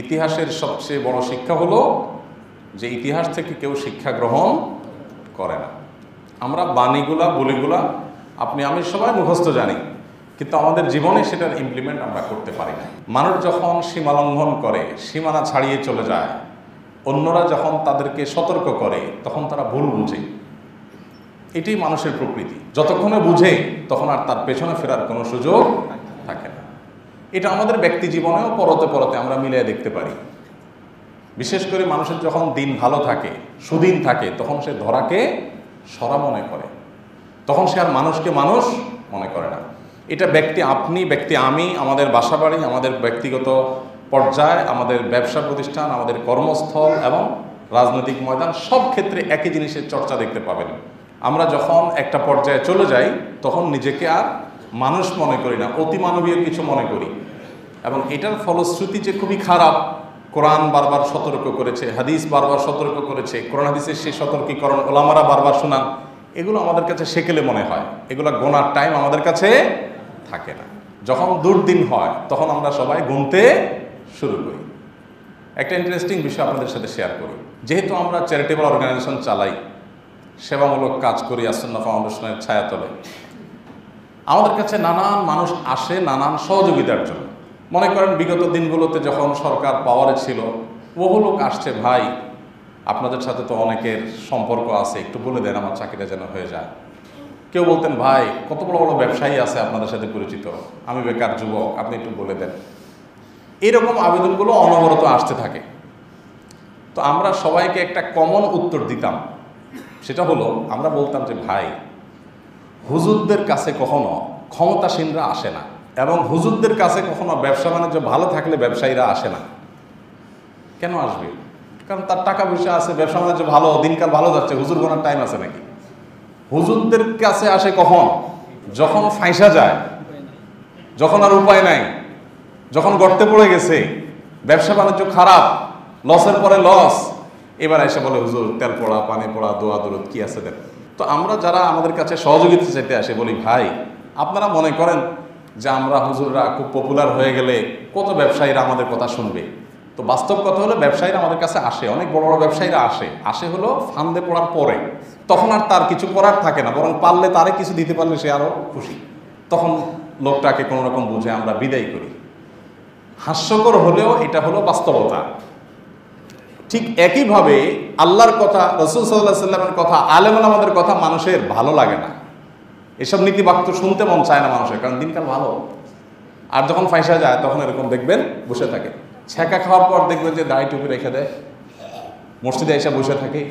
ইতিহাসের সবচেয়ে বড় শিক্ষা হলো যে ইতিহাস থেকে কেউ শিক্ষা গ্রহণ করে না। আমরা বাণীগুলা বলিগুলা আপনি আমি সবাই মুখস্থ জানি, কিন্তু আমাদের জীবনে সেটার ইমপ্লিমেন্ট আমরা করতে পারি না। মানুষ যখন সীমা লঙ্ঘন করে, সীমানা ছাড়িয়ে চলে যায়, অন্যরা যখন তাদেরকে সতর্ক করে তখন তারা ভুল বুঝে। এটাই মানুষের প্রকৃতি। যতক্ষণে বুঝে তখন আর তার পেছনে ফেরার কোনো সুযোগ থাকে না। এটা আমাদের ব্যক্তি জীবনেও পরতে পরতে আমরা মিলিয়ে দেখতে পারি। বিশেষ করে মানুষের যখন দিন ভালো থাকে, সুদিন থাকে, তখন সে ধরাকে সরা মনে করে, তখন সে আর মানুষকে মানুষ মনে করে না। এটা ব্যক্তি আপনি, ব্যক্তি আমি, আমাদের বাসাবাড়ি, আমাদের ব্যক্তিগত পর্যায়ে, আমাদের ব্যবসা প্রতিষ্ঠান, আমাদের কর্মস্থল এবং রাজনৈতিক ময়দান, সব ক্ষেত্রে একই জিনিসের চর্চা দেখতে পাবেন। আমরা যখন একটা পর্যায়ে চলে যাই তখন নিজেকে আর মানুষ মনে করি না, অতিমানবীয় কিছু মনে করি, এবং এটার ফলশ্রুতি যে খুবই খারাপ। কোরআন বারবার সতর্ক করেছে, হাদিস বারবার সতর্ক করেছে, কোরআন হাদিসের সেই সতর্কীকরণ ওলামারা বারবার শোনান। এগুলো আমাদের কাছে সেকেলে মনে হয়, এগুলো গোনার টাইম আমাদের কাছে থাকে না। যখন দুর্দিন হয় তখন আমরা সবাই গুনতে শুরু করি। একটা ইন্টারেস্টিং বিষয় আপনাদের সাথে শেয়ার করি। যেহেতু আমরা চ্যারিটেবল অর্গানাইজেশন চালাই, সেবামূলক কাজ করি আসুন্নাহ ফাউন্ডেশনের ছায়াতলে, আমাদের কাছে নানান মানুষ আসে নানান সহযোগিতার জন্য। মনে করেন বিগত দিনগুলোতে যখন সরকার পাওয়ারে ছিল, বহু লোক আসছে, ভাই আপনাদের সাথে তো অনেকের সম্পর্ক আছে, একটু বলে দেন আমার চাকরিটা যেন হয়ে যায়। কেউ বলতেন, ভাই কত বড় বড় ব্যবসায়ী আছে আপনাদের সাথে পরিচিত, আমি বেকার যুবক, আপনি একটু বলে দেন। এরকম আবেদনগুলো অনবরত আসতে থাকে। তো আমরা সবাইকে একটা কমন উত্তর দিতাম, সেটা হলো আমরা বলতাম যে ভাই, হুজুরদের কাছে কখনো ক্ষমতাসীনরা আসে না, এবং হুজুরদের কাছে কখনো ব্যবসা বাণিজ্য ভালো থাকলে ব্যবসায়ীরা আসে না। কেন আসবে? কারণ তার টাকা পয়সা আছে, ব্যবসা বাণিজ্য ভালো, দিনকাল ভালো যাচ্ছে, হুজুর গোনার টাইম আছে নাকি? হুজুরদের কাছে আসে কখন? যখন ফাঁসা যায়, যখন আর উপায় নাই, যখন গর্তে পড়ে গেছে, ব্যবসা বাণিজ্য খারাপ, লসের পরে লস, এবার এসে বলে হুজুর তেল পোড়া, পানি পোড়া, দোয়া দরুদ কি আছে দেন। তো আমরা যারা আমাদের কাছে সহযোগিতা চাইতে আসে বলি, ভাই আপনারা মনে করেন যে আমরা হুজুররা খুব পপুলার হয়ে গেলে কত ব্যবসায়ীরা আমাদের কথা শুনবে। তো বাস্তব কথা হলো ব্যবসায়ীরা আমাদের কাছে আসে, অনেক বড় বড় ব্যবসায়ীরা আসে হলো ফান্দে পড়ার পরে। তখন আর তার কিছু করার থাকে না, বরং পারলে তারে কিছু দিতে পারলে সে আরও খুশি। তখন লোকটাকে কোনো রকম বুঝে আমরা বিদায় করি। হাস্যকর হলেও এটা হলো বাস্তবতা। ঠিক একইভাবে আল্লাহর কথা, রাসূল সাল্লাল্লাহু আলাইহি সাল্লামের কথা, আলেম ওলামাদের কথা মানুষের ভালো লাগে না। এসব নীতিবাক্য শুনতে মন চায় না মানুষের, কারণ দিনকাল ভালো। আর যখন ফাঁসা যায় তখন এরকম দেখবেন বসে থাকে। ছ্যাঁকা খাওয়ার পর দেখবেন যে দাড়ি টুপি রেখে দেয়, মসজিদে এসে বসে থাকে,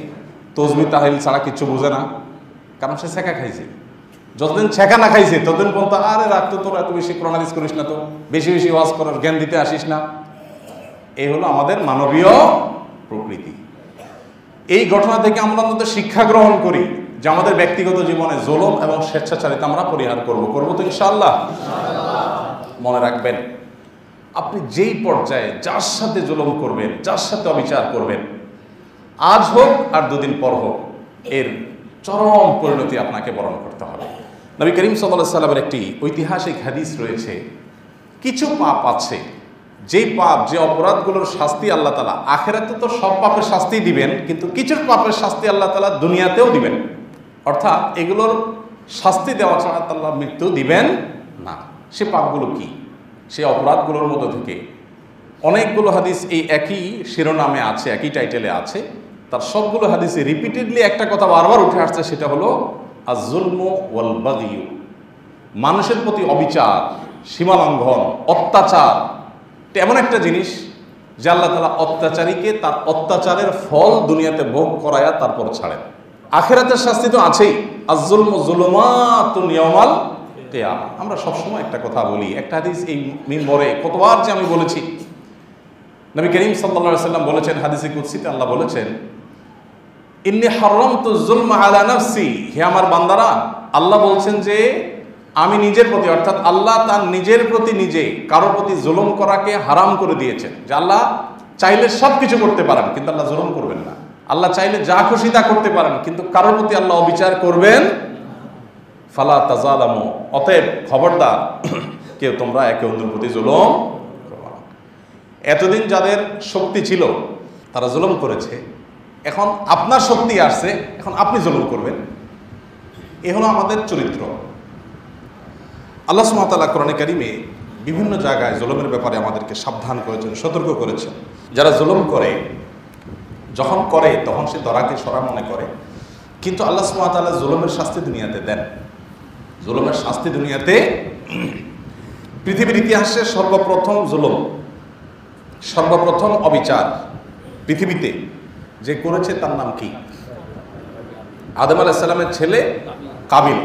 তসবিহ তাহলিল ছাড়া কিচ্ছু বোঝে না, কারণ সে ছ্যাঁকা খাইছে। যতদিন ছ্যাঁকা না খাইছে ততদিন পর্যন্ত আরে রাখতো, তোর এত বেশি কোরআন হাদিস করিস না, তো বেশি বেশি ওয়াজ করার জ্ঞান দিতে আসিস না। এই হলো আমাদের মানবীয় প্রকৃতি। এই ঘটনা থেকে আমরা অন্তত শিক্ষা গ্রহণ করি যে আমাদের ব্যক্তিগত জীবনে জুলুম এবং স্বেচ্ছাচারিতা আমরা পরিহার করবো তো ইনশাআল্লাহ। মনে রাখবেন, আপনি যেই পর্যায়ে যার সাথে জুলুম করবেন, যার সাথে অবিচার করবেন, আজ হোক আর দুদিন পর হোক, এর চরম পরিণতি আপনাকে বরণ করতে হবে। নবী করিম সাল্লাল্লাহু আলাইহি সাল্লামের একটি ঐতিহাসিক হাদিস রয়েছে, কিছু পাপ আছে, যেই পাপ, যে অপরাধগুলোর শাস্তি আল্লাহ তাআলা আখিরাতে তো সব পাপের শাস্তি দিবেন, কিন্তু কিছু পাপের শাস্তি আল্লাহ তাআলা দুনিয়াতেও দিবেন। অর্থাৎ এগুলোর শাস্তি দেওয়া ছাড়া আল্লাহ মৃত্যু দিবেন না। সে পাপগুলো কি? সে অপরাধগুলোর মধ্যে থেকে অনেকগুলো হাদিস এই একই শিরোনামে আছে, একই টাইটেলে আছে। তার সবগুলো হাদিসে রিপিটেডলি একটা কথা বারবার উঠে আসছে, সেটা হলো আয-যুলমু ওয়াল বাগয়ু। মানুষের প্রতি অবিচার, সীমালঙ্ঘন, অত্যাচার এমন একটা জিনিস যে আল্লাহ তাআলা অত্যাচারীকে তার অত্যাচারের ফল দুনিয়াতে ভোগ করায়া তারপর ছাড়েন। আখিরাতের শাস্তি তো আছেই। আয-যুলমু যুলুমাতুন ইয়াওমাল কিয়ামা। আমরা সবসময় একটা কথা বলি, একটা হাদিস এই মিম্বরে কতবার যে আমি বলেছি, নবী করিম সাল্লাল্লাহু আলাইহি সাল্লাম বলেছেন, হাদিসে কুদসিতে আল্লাহ বলেছেন, ইন্নী হারামতু যুলমা আলা নাফসি। হে আমার বান্দারা, আল্লাহ বলছেন যে আমি নিজের প্রতি, অর্থাৎ আল্লাহ তার নিজের প্রতি নিজে কারোর প্রতি জুলুম করাকে হারাম করে দিয়েছেন। যে আল্লাহ চাইলে সব কিছু করতে পারেন, কিন্তু আল্লাহ জুলুম করবেন না। আল্লাহ চাইলে যা খুশি তা করতে পারেন, কিন্তু কারোর প্রতি আল্লাহ অবিচার করবেন। ফালা তাজালামু, অতএব খবরদার কেউ তোমরা একে অন্যের প্রতি জুলুম করবে না। এতদিন যাদের শক্তি ছিল তারা জুলুম করেছে, এখন আপনার শক্তি আসছে, এখন আপনি জুলুম করবেন। এ হলো আমাদের চরিত্র। আল্লাহ সুবহানাহু ওয়া তাআলা কোরআনে কারিমে বিভিন্ন জায়গায় জুলুমের ব্যাপারে আমাদেরকে সাবধান করেছেন, সতর্ক করেছেন। যারা জুলুম করে, যখন করে তখন সে দরাকে সরা মনে করে, কিন্তু আল্লাহ সুবহানাহু ওয়া তাআলা জুলুমের শাস্তি দুনিয়াতে দেন। জুলুমের শাস্তি দুনিয়াতে, পৃথিবীর ইতিহাসে সর্বপ্রথম জুলুম, সর্বপ্রথম অবিচার পৃথিবীতে যে করেছে তার নাম কি? আদম আলাইহিস সালামের ছেলে কাবিল।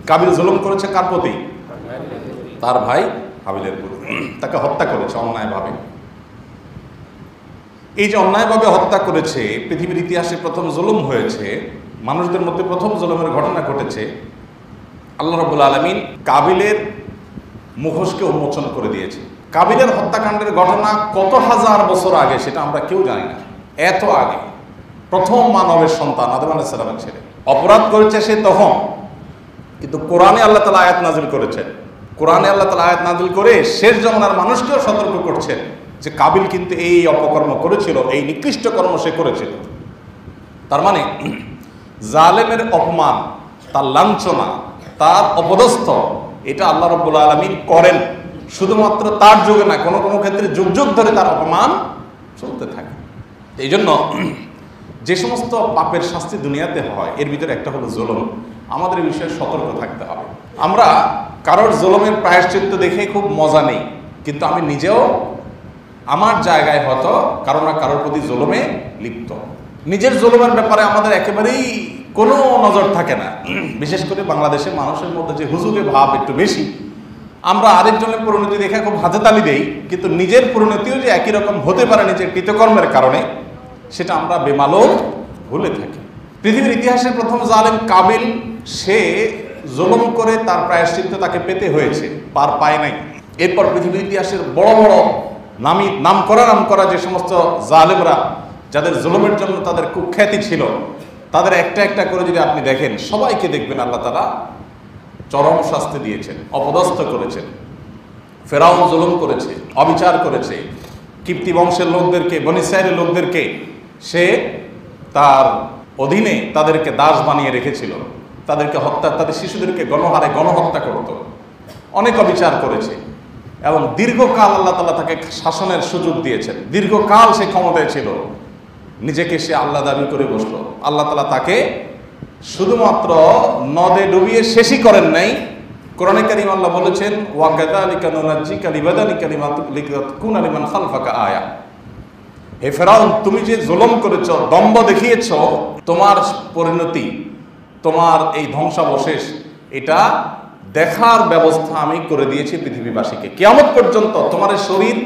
কাবিল জুলুম করেছে কার প্রতি? তার ভাই হাবিলের প্রতি। তাকে হত্যা করেছে অন্যায়ভাবে। এই যে অন্যায়ভাবে হত্যা করেছে, পৃথিবীর ইতিহাসে প্রথম জুলুম হয়েছে, মানুষদের মধ্যে প্রথম জুলুমের ঘটনা ঘটেছে। আল্লাহ রাব্বুল আলামিন কাবিলের মুখোশকে উন্মোচন করে দিয়েছে। কাবিলের হত্যাকাণ্ডের ঘটনা কত হাজার বছর আগে সেটা আমরা কেউ জানি না। এত আগে, প্রথম মানবের সন্তান আদম আলাইহিস সালামের ছেলে অপরাধ করেছে সে তখন, কিন্তু কোরআনে আল্লাহ তাআলা আয়াত নাযিল করেছেন। কোরআনে আল্লাহ তাআলা আয়াত নাযিল করে শেষ জামানার মানুষকেও সতর্ক করছেন যে কাবিল কিন্তু এই অপকর্ম করেছিল, এই নিকৃষ্ট কর্ম সে করেছিল। তার মানে জালেমের অপমান, তার লাঞ্ছনা, তার অপদস্থ, এটা আল্লাহ রাব্বুল আলামিন করেন শুধুমাত্র তার যুগে না, কোনো কোনো ক্ষেত্রে যুগ যুগ ধরে তার অপমান চলতে থাকে। এই জন্য যে সমস্ত পাপের শাস্তি দুনিয়াতে হয় এর ভিতরে একটা হলো জুলুম। আমাদের এই বিষয়ে সতর্ক থাকতে হবে। আমরা কারোর জুলুমের প্রায়শ্চিত্ত দেখে খুব মজা নেই, কিন্তু আমি নিজেও আমার জায়গায় হয়তো কারো না কারোর প্রতি জুলুমে লিপ্ত। নিজের জুলুমের ব্যাপারে আমাদের একেবারেই কোনো নজর থাকে না। বিশেষ করে বাংলাদেশের মানুষের মধ্যে যে হুজুগে ভাব একটু বেশি, আমরা আরেকজনের পরিণতি দেখে খুব হাতে তালি দেই, কিন্তু নিজের পরিণতিও যে একই রকম হতে পারে নিজের কৃতকর্মের কারণে, সেটা আমরা বেমালুম ভুলে থাকি। পৃথিবীর ইতিহাসের প্রথম জালেম কাবিল, সে জুলুম করে তার প্রায়শ্চিত্ত তাকে পেতে হয়েছে, পার পায় নাই। এরপর পৃথিবীর ইতিহাসের বড় বড় নাম করা যে সমস্ত জালেমরা, যাদের জুলুমের জন্য তাদের কুখ্যাতি ছিল, তাদের একটা একটা করে যদি আপনি দেখেন, সবাইকে দেখবেন আল্লাহ তাআলা চরম শাস্তি দিয়েছেন, অপদস্থ করেছেন। ফেরাউন জুলুম করেছে, অবিচার করেছে, কিপ্তি বংশের লোকদেরকে, বনী ইসরাঈলের লোকদেরকে সে তার অধীনে তাদেরকে দাস বানিয়ে রেখেছিল, তাদেরকে হত্যা, তাদের শিশুদেরকে গণহারে গণহত্যা করত, অনেক অবিচার করেছে। এবং দীর্ঘকাল আল্লাহ তাআলা তাকে শাসনের সুযোগ দিয়েছেন, দীর্ঘকাল সে ক্ষমতায় ছিল, নিজেকে সে আল্লাহ দাবি করে বসলো। আল্লাহ তাআলা তাকে শুধুমাত্র নদে ডুবিয়ে শেষই করেন নাই। কোরআনে কারীম আল্লাহ বলেছেন, ওয়া কাযালিকা নুনাজ্জিকা লিবাদানিকা লিতাকুনা লিমান খালফাকা আয়া। হে ফেরাউন, তুমি যে জুলুম করেছ, দম্ভ দেখিয়েছ, তোমার পরিণতি, তোমার এই ধ্বংসাবশেষ, এটা দেখার ব্যবস্থা আমি করে দিয়েছি পৃথিবীবাসীকে। কিয়ামত পর্যন্ত তোমার শরীর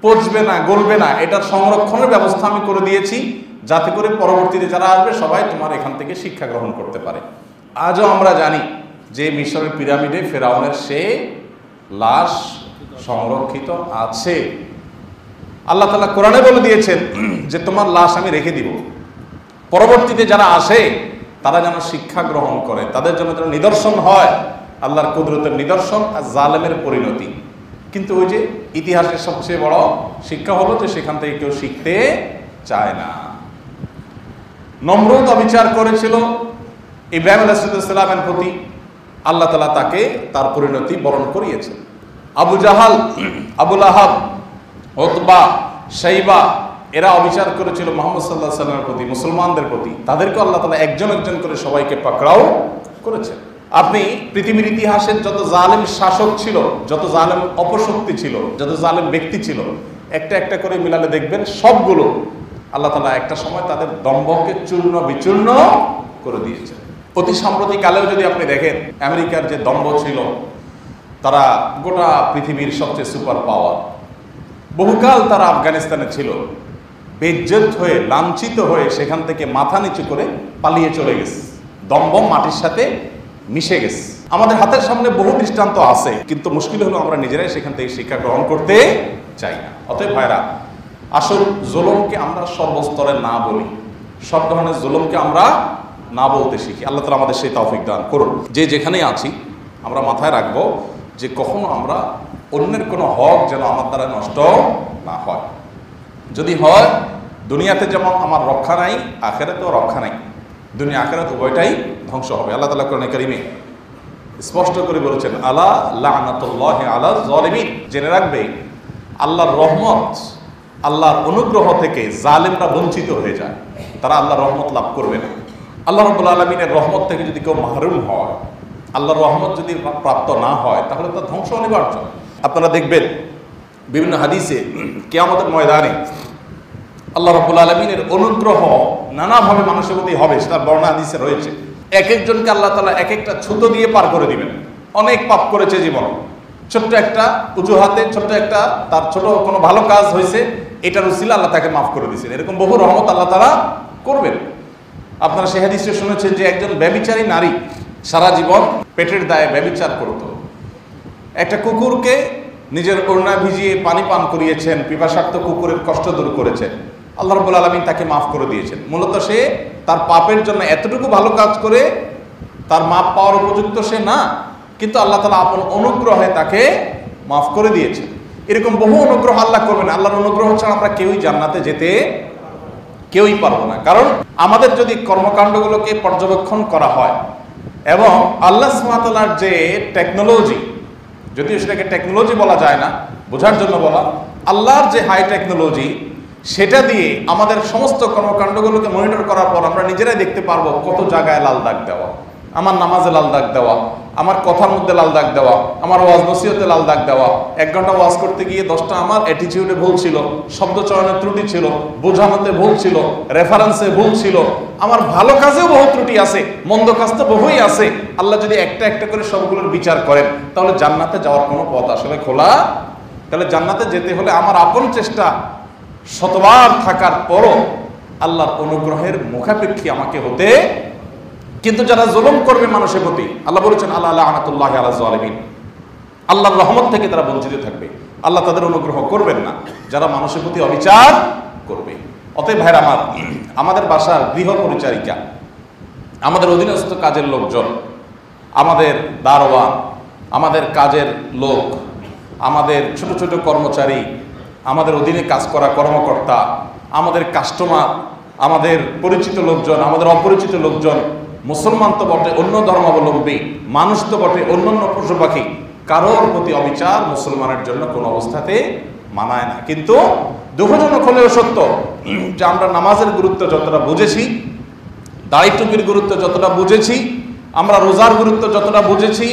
পচবে না, গলবে না, এটার সংরক্ষণের ব্যবস্থা আমি করে দিয়েছি, যাতে করে পরবর্তীতে যারা আসবে সবাই তোমার এখান থেকে শিক্ষা গ্রহণ করতে পারে। আজও আমরা জানি যে মিশরের পিরামিডে ফেরাউনের সে লাশ সংরক্ষিত আছে। আল্লাহ তাআলা কোরআনে বলে দিয়েছেন যে তোমার লাশ আমি রেখে দিব, পরবর্তীতে যারা আসে তারা যেন শিক্ষা গ্রহণ করে, তাদের জন্য যেন নিদর্শন হয়, আল্লাহর কুদরতের নিদর্শন আর জালেমের পরিণতি। কিন্তু ওই যে ইতিহাসের সবচেয়ে বড় শিক্ষা হলো যে সেখান থেকে কেউ শিখতে চায় না। নমরুদ অবিচার করেছিল ইব্রাহিম আলাইহিস সালামের প্রতি, আল্লাহ তাআলা তাকে তার পরিণতি বরণ করিয়েছেন। আবু জাহাল, আবুল আহাব, উতবা, শাইবা, এরা অবিচার করেছিল মুহাম্মদ সাল্লাল্লাহু আলাইহি ওয়াসাল্লামের প্রতি, মুসলমানদের প্রতি। তাদেরকে আল্লাহ তাআলা একজন একজন করে সবাইকে পাকড়াও করেছেন। আপনি পৃথিবীর ইতিহাসের যত জালেম শাসক ছিল, যত জালেম অপশক্তি ছিল, যত জালেম ব্যক্তি ছিল, একটা একটা করে মিলালে দেখবেন সবগুলো আল্লাহ তাআলা একটা সময় তাদের দম্ভকে চূর্ণ বিচূর্ণ করে দিয়েছে। অতি সাম্প্রতিককালেও যদি আপনি দেখেন, আমেরিকার যে দম্ভ ছিল, তারা গোটা পৃথিবীর সবচেয়ে সুপার পাওয়ার, বহুকাল তারা আফগানিস্তানে ছিল, বেইজ্জত হয়ে, লাঞ্ছিত হয়ে সেখান থেকে মাথা নিচু করে পালিয়ে চলে গেছে, দম্ভ মাটির সাথে মিশে গেছে। আমাদের হাতের সামনে বহু দৃষ্টান্ত আছে, কিন্তু মুশকিল হলো আমরা নিজেরাই সেখান থেকে শিক্ষা গ্রহণ করতে চাই না। অতএব ভাইরা, আসল জুলুমকে আমরা সর্বস্তরে না বলি, সব ধরনের জুলুমকে আমরা না বলতে শিখি। আল্লাহ তাআলা আমাদের সেই তৌফিক দান করুন। যে যেখানেই আছি আমরা মাথায় রাখবো যে কখনো আমরা অন্যের কোনো হক যেন আমার দ্বারা নষ্ট না হয়। যদি হয় দুনিয়াতে যেমন আমার রক্ষা নাই, আখিরাতেও রক্ষা নাই, দুনিয়া আখিরাত উভয়টাই ধ্বংস হবে। আল্লাহ তাআলা কোরআনে কারিমে স্পষ্ট করে বলেছেন, আলা লানাতুল্লাহি আলা যালিমিন, জেনে রাখবে আল্লাহর রহমত, আল্লাহর অনুগ্রহ থেকে জালেমরা বঞ্চিত হয়ে যায়, তারা আল্লাহর রহমত লাভ করবে না। আল্লাহ রাব্বুল আলামিনের রহমত থেকে যদি কেউ মাহরুম হয়, আল্লাহর রহমত যদি প্রাপ্ত না হয়, তাহলে তার ধ্বংস অনিবার্য। আপনারা দেখবেন বিভিন্ন হাদিসে কিয়ামতের ময়দানে আল্লাহ রাব্বুল আলামিনের অনুগ্রহ নানাভাবে মানুষের প্রতি হবে, সেটা বর্ণনা হাদিসে রয়েছে। এক একজনকে আল্লাহ তাআলা এক একটা ছুতো দিয়ে পার করে দিবেন। অনেক পাপ করেছে জীবন, ছোট্ট একটা উজুহাতে, ছোট্ট একটা তার ছোট কোনো ভালো কাজ হয়েছে, এটার উসিলা আল্লাহ তাকে মাফ করে দিয়েছেন। এরকম বহু রহমত আল্লাহ তাআলা করবেন। আপনারা সেই হাদিসে শুনেছেন যে একজন ব্যভিচারী নারী সারা জীবন পেটের দায়ে ব্যভিচার করত। একটা কুকুরকে নিজের ওড়না ভিজিয়ে পানি পান করিয়েছেন, পিপাসার্ত কুকুরের কষ্ট দূর করেছেন, আল্লাহ রাব্বুল আলামিন তাকে মাফ করে দিয়েছেন। মূলত সে তার পাপের জন্য এতটুকু ভালো কাজ করে তার মাপ পাওয়ার উপযুক্ত সে না, কিন্তু আল্লাহ তাআলা আপন অনুগ্রহে তাকে মাফ করে দিয়েছেন। এরকম বহু অনুগ্রহ আল্লাহ করবেন। আল্লাহর অনুগ্রহ ছাড়া আমরা কেউই জান্নাতে যেতে কেউই পারবো না। কারণ আমাদের যদি কর্মকাণ্ডগুলোকে পর্যবেক্ষণ করা হয় এবং আল্লাহ সুবহানাহু ওয়া তাআলার যে টেকনোলজি, যদিও সেটাকে টেকনোলজি বলা যায় না, বোঝার জন্য বলা, আল্লাহর যে হাই টেকনোলজি, সেটা দিয়ে আমাদের সমস্ত কর্মকাণ্ডগুলোকে মনিটর করার পর আমরা নিজেরাই দেখতে পারবো কত জায়গায় লাল দাগ দেওয়া, আমার নামাজে লাল দাগ দেওয়া, আমার কথার মধ্যে লাল দাগ দেওয়া, আমার ওয়াজ নসিহতে লাল দাগ দেওয়া, 1 ঘন্টা ওয়াজ করতে গিয়ে 10টা আমার অ্যাটিটিউডে ভুল ছিল, শব্দ চয়নের ত্রুটি ছিল, বোঝানোতে ভুল ছিল, রেফারেন্সে ভুল ছিল, আমার ভালো কাজেও বহু ত্রুটি আছে, মন্দ কাজ তো বহুই আছে। আল্লাহ যদি একটা একটা করে সবগুলোর বিচার করেন, তাহলে জান্নাতে যাওয়ার কোনো পথ আসলে খোলা। তাহলে জান্নাতে যেতে হলে আমার আপন চেষ্টা শতবার থাকার পরও আল্লাহর অনুগ্রহের মুখাপেক্ষী আমাকে হতে। কিন্তু যারা জুলুম করবে মানুষের প্রতি, আল্লাহ বলেছেন আল্লাহ লানাতুল্লাহি আলা যালিমিন, আল্লাহর রহমত থেকে তারা বঞ্চিত থাকবে, আল্লাহ তাদের অনুগ্রহ করবেন না যারা মানুষের প্রতি অবিচার করবে। অতএব ভাইরা আমার, আমাদের বাসার গৃহ পরিচারিকা, আমাদের অধীনস্থ কাজের লোকজন, আমাদের দারোয়ান, আমাদের কাজের লোক, আমাদের ছোট ছোট কর্মচারী, আমাদের অধীনে কাজ করা কর্মকর্তা, আমাদের কাস্টমার, আমাদের পরিচিত লোকজন, আমাদের অপরিচিত লোকজন, মুসলমান তো বটে, অন্য ধর্মাবলম্বী মানুষ তো বটে, অন্যান্য পশু পাখি, কারোর প্রতি অবিচার মুসলমানের জন্য কোনো অবস্থাতে মানায় না। কিন্তু দুঃখজনক হলেও সত্য যে আমরা নামাজের গুরুত্ব যতটা বুঝেছি, দাড়ি টুপির গুরুত্ব যতটা বুঝেছি, আমরা রোজার গুরুত্ব যতটা বুঝেছি,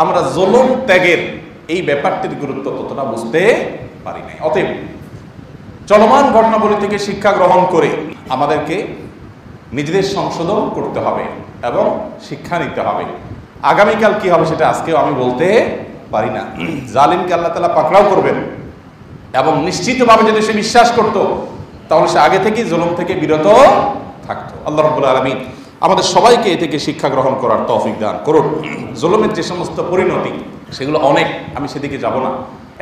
আমরা জুলুম ত্যাগের এই ব্যাপারটির গুরুত্ব ততটা বুঝতে পারি নাই। অতএব চলমান ঘটনাবলী থেকে শিক্ষা গ্রহণ করে আমাদেরকে নিজেদের সংশোধন করতে হবে এবং শিক্ষা নিতে হবে। আগামীকাল কি হবে সেটা আজকেও আমি বলতে পারি না। জালিমকে আল্লাহ তাআলা পাকড়াও করবেন এবং নিশ্চিতভাবে যদি সে বিশ্বাস করত, তাহলে সে আগে থেকেই জুলুম থেকে বিরত থাকতো। আল্লাহ রাব্বুল আলামিন আমাদের সবাইকে এ থেকে শিক্ষা গ্রহণ করার তৌফিক দান করুন। জুলুমের যে সমস্ত পরিণতি সেগুলো অনেক, আমি সেদিকে যাব না।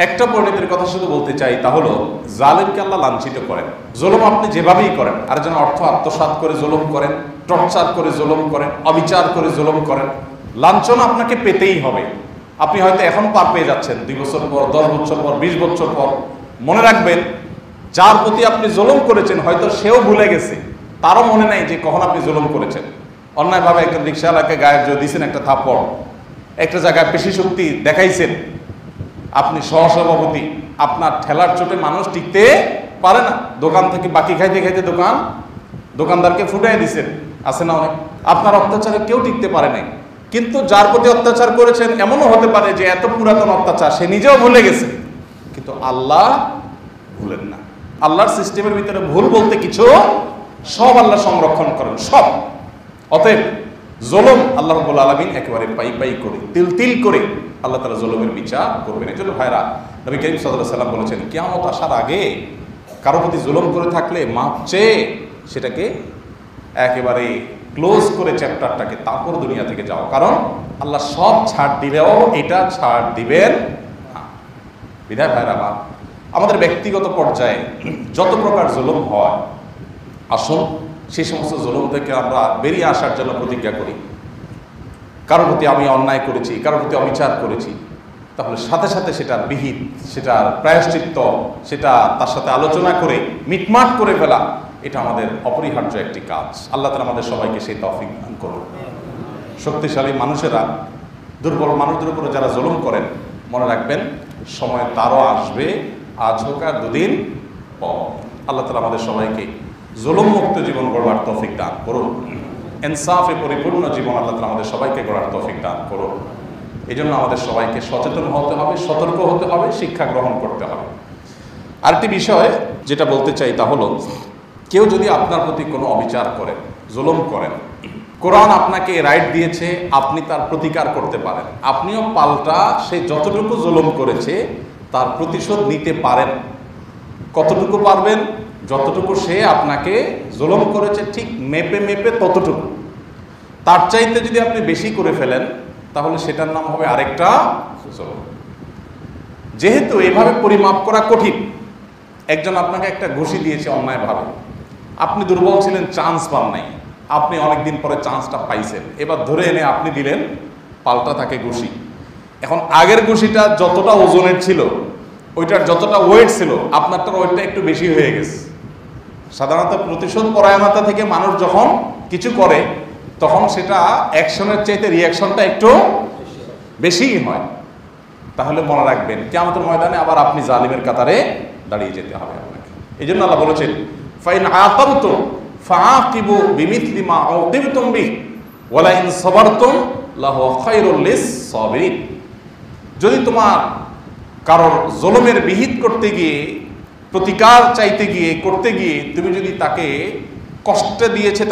একটা পরিণতির কথা শুধু বলতে চাই, তা হলো জালেমকে আল্লাহ লাঞ্ছিত করেন। জুলুম আপনি যেভাবেই করেন, আর যেন অর্থ আত্মসাৎ করে জুলুম করেন, টর্চার করে জুলুম করেন, অবিচার করে জুলুম করেন, লাঞ্ছনা আপনাকে পেতেই হবে। আপনি হয়তো এখন পার পেয়ে যাচ্ছেন, 2 বছর পর, 10 বছর পর, 20 বছর পর মনে রাখবেন যার প্রতি আপনি জুলুম করেছেন হয়তো সেও ভুলে গেছে, তারও মনে নাই যে কখন আপনি জুলুম করেছেন। অন্যায়ভাবে একজন রিক্সাওয়ালাকে গায়ের জোর দিয়েছেন একটা থাপ্পড়, একটা জায়গায় পেশি শক্তি দেখাইছেন, আপনি সহসভাপতি, আপনার ঠেলার চোটে মানুষ টিকতে পারে না, দোকান থেকে বাকি খাইতে খাইতে দোকানদারকে ফুটাই দিচ্ছেন, আছে না অনেক। আপনার অত্যাচারে কেউ টিকতে পারে নাই, কিন্তু যার প্রতি অত্যাচার করেছেন এমনও হতে পারে যে এত পুরাতন অত্যাচার সে নিজেও ভুলে গেছে, কিন্তু আল্লাহ ভুলেন না। আল্লাহর সিস্টেমের ভিতরে ভুল বলতে কিছু, সব আল্লাহ সংরক্ষণ করেন, সব। অতএব জুলুম আল্লাহ রাব্বুল আলামিন একেবারে পাই করে, তিল করে আল্লাহ তাআলা জুলুমের বিচার করবেন। এই জন্য ভাইরা, নবী করিম সাল্লাল্লাহু আলাইহি ওয়াসাল্লাম বলেছেন, কিয়ামত আসার আগে কারো প্রতি জুলুম করে থাকলে মাপ চেয়ে সেটাকে একেবারে ক্লোজ করে চ্যাপ্টারটাকে, তারপর দুনিয়া থেকে যাও। কারণ আল্লাহ সব ছাড় দিলেও এটা ছাড় দিবেন না। বিধায় ভাইরা আমার, আমাদের ব্যক্তিগত পর্যায়ে যত প্রকার জুলুম হয়, আসুন সেই সমস্ত জুলুম থেকে আমরা বেরিয়ে আসার জন্য প্রতিজ্ঞা করি। কারোর প্রতি আমি অন্যায় করেছি, কারোর প্রতি অবিচার করেছি, তাহলে সাথে সাথে সেটার বিহিত, সেটার প্রায়শ্চিত্ত, সেটা তার সাথে আলোচনা করে মিটমাট করে ফেলা, এটা আমাদের অপরিহার্য একটি কাজ। আল্লাহ তাআলা আমাদের সবাইকে সেই তৌফিক দান করুন। শক্তিশালী মানুষেরা দুর্বল মানুষদের উপরে যারা জুলুম করেন, মনে রাখবেন সময় তারও আসবে, আজ হোক আর দুদিন পর। আল্লাহ তাআলা আমাদের সবাইকে জুলুম মুক্ত জীবন গড়ার তৌফিক দান করুন। ইনসাফে পরিপূর্ণ জীবন আল্লাহ তাআলা আমাদের সবাইকে গড়ার তৌফিক দান করুন। এই জন্য আমাদের সবাইকে সচেতন হতে হবে, সতর্ক হতে হবে, শিক্ষা গ্রহণ করতে হবে। আরেকটি বিষয় যেটা বলতে চাই তা হলো, কেউ যদি আপনার প্রতি কোনো অবিচার করেন, জুলুম করেন, কোরআন আপনাকে রাইট দিয়েছে আপনি তার প্রতিকার করতে পারেন। আপনিও পাল্টা সে যতটুকু জুলুম করেছে তার প্রতিশোধ নিতে পারেন। কতটুকু পারবেন? যতটুকু সে আপনাকে জুলুম করেছে ঠিক মেপে মেপে ততটুকু। তার চাইতে যদি আপনি বেশি করে ফেলেন তাহলে সেটার নাম হবে আরেকটা জুলুম। যেহেতু এভাবে পরিমাপ করা কঠিন, একজন আপনাকে একটা ঘুষি দিয়েছে অন্যায়ভাবে, আপনি দুর্বল ছিলেন, চান্স পান নাই, আপনি অনেকদিন পরে চান্সটা পাইছেন, এবার ধরে এনে আপনি দিলেন পাল্টা তাকে ঘুষি। এখন আগের ঘুষিটা যতটা ওজনের ছিল, ওইটার যতটা ওয়েট ছিল, আপনারটার ওয়েটটা একটু বেশি হয়ে গেছে। সাধারণত প্রতিশোধ পরায়ণতা থেকে মানুষ যখন কিছু করে তখন সেটা অ্যাকশনের চাইতে রিয়াকশনটা একটু বেশিই হয়। তাহলে মনে রাখবেন কিয়ামতের ময়দানে আবার আপনি জালিমের কাতারে দাঁড়িয়ে যেতে হবে আপনাকে। এই জন্য আল্লাহ বলেছেন, ফাইন আকাবতুম ফাআকিবু বিমিথলি মা উকিবতুম বিহি ওয়া লা ইন সাবারতুম লাহু খায়রুল লিস-সাবিরিন। যদি তোমার কারোর জুলুমের বিহিত করতে গিয়ে, প্রতিকার চাইতে গিয়ে, করতে গিয়ে তুমি যদি তাকে কষ্ট দিয়েছে,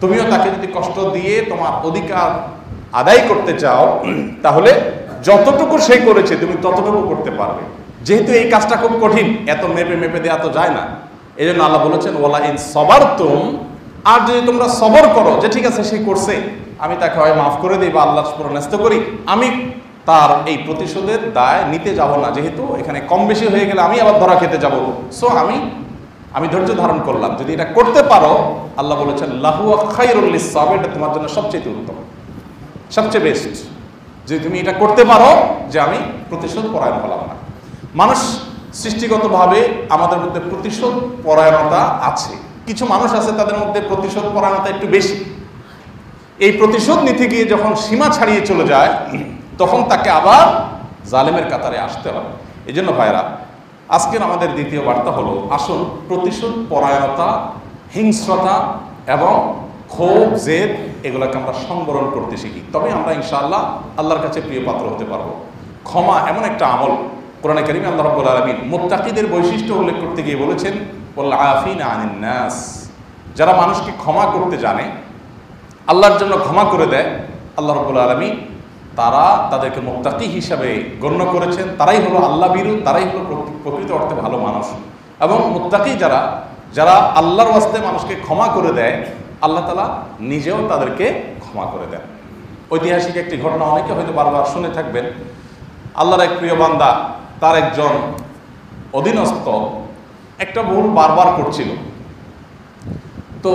তুমিও তাকে যদি কষ্ট দিয়ে তোমার অধিকার আদায় করতে চাও, তাহলে যতটুকু সে করেছে তুমি ততটুকু করতে পারবে। যেহেতু এই কাজটা খুব কঠিন, এত মেপে মেপে দেওয়া তো যায় না, এই জন্য আল্লাহ বলেছেন ওয়ালা ইন সাবারতুম, আর যদি তোমরা সবর করো যে ঠিক আছে সে করছে, আমি তাকে হয় মাফ করে দিই বা আল্লাহর উপর ন্যস্ত করি, আমি তার এই প্রতিশোধের দায় নিতে যাব না, যেহেতু এখানে কম বেশি হয়ে গেলে আমি আবার ধরা খেতে যাব, সো আমি ধৈর্য ধারণ করলাম। যদি এটা করতে পারো, আল্লাহ বলেছেন লাহু খায়রুল লিস-সাবিরিন, এটা তোমার জন্য সবচেয়ে উত্তম, সবচেয়ে বেস্ট, যে তুমি এটা করতে পারো যে আমি প্রতিশোধ পরায়ণ হলাম না। মানুষ সৃষ্টিগতভাবে আমাদের মধ্যে প্রতিশোধ পরায়ণতা আছে। কিছু মানুষ আছে তাদের মধ্যে প্রতিশোধ পরায়ণতা একটু বেশি। এই প্রতিশোধ নিতে গিয়ে যখন সীমা ছাড়িয়ে চলে যায় তখন তাকে আবার জালেমের কাতারে আসতে হবে। এই জন্য ভাইরা, আজকের আমাদের দ্বিতীয় বার্তা হলো, আসুন প্রতিশোধ পরায়ণতা, হিংস্রতা এবং ক্ষোভ, জেদ এগুলোকে আমরা সংবরণ করতে শিখি, তবে আমরা ইনশাআল্লাহ আল্লাহর কাছে প্রিয় পাত্র হতে পারবো। ক্ষমা এমন একটা আমল, কোরআনে কারিমে আল্লাহ রাব্বুল আলামিন মুত্তাকিদের বৈশিষ্ট্য উল্লেখ করতে গিয়ে বলেছেন ওয়াল আফিনা আনিন নাস, যারা মানুষকে ক্ষমা করতে জানে, আল্লাহর জন্য ক্ষমা করে দেয়, আল্লাহ রাব্বুল আলামিন তারা তাদেরকে মুত্তাকি হিসাবে গণ্য করেছেন। তারাই হলো আল্লাহ ভীরু, তারাই হলো প্রকৃত অর্থে ভালো মানুষ। এবং মুত্তাকি যারা আল্লাহর ওয়াস্তে মানুষকে ক্ষমা করে দেয়, আল্লাহ তাআলা নিজেও তাদেরকে ক্ষমা করে দেন। ঐতিহাসিক একটি ঘটনা অনেকে হয়তো বারবার শুনে থাকবেন। আল্লাহর এক প্রিয় বান্দা, তার একজন অধীনস্থ একটা ভুল বারবার করছিল, তো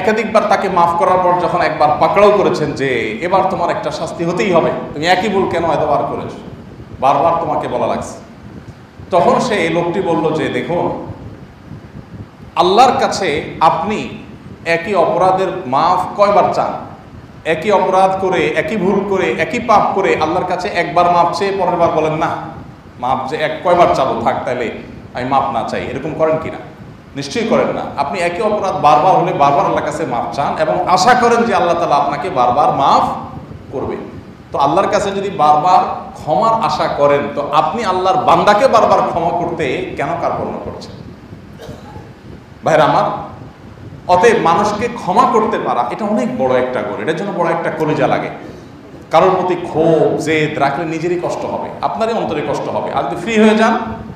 একাধিকবার তাকে মাফ করার পর যখন একবার পাকড়াও করেছেন যে এবার তোমার একটা শাস্তি হতেই হবে, তুমি একই ভুল কেন এতবার করেছো, বারবার তোমাকে বলা লাগছে, তখন সে লোকটি বলল যে দেখুন, আল্লাহর কাছে আপনি একই অপরাধের মাফ কয়বার চান? একই অপরাধ করে, একই ভুল করে, একই পাপ করে আল্লাহর কাছে একবার মাপ চেয়ে পরের বার বলেন না মাপ যে কয়বার চাবো, থাক তাহলে আমি মাপ না চাই, এরকম করেন কিনা? নিশ্চয়ই করেন না। আপনি একই অপরাধ বারবার হলে বারবার আল্লাহর কাছে মাপ চান এবং আশা করেন যে আল্লাহ তাআলা আপনাকে বারবার মাফ করবে। তো আল্লাহর কাছে যদি বারবার ক্ষমার আশা করেন, তো আপনি আল্লাহর বান্দাকে বারবার ক্ষমা করতে কেন কার্পণ্য করছেন? ভাইরা আমার, অতএব মানুষকে ক্ষমা করতে পারা এটা অনেক বড় একটা গুণ, এটার জন্য বড় একটা কলিজা লাগে। কারোর প্রতি ক্ষোভ, জেদ রাখলে নিজেরই কষ্ট হবে, আপনারই অন্তরে কষ্ট হবে। আর যদি ফ্রি হয়ে যান,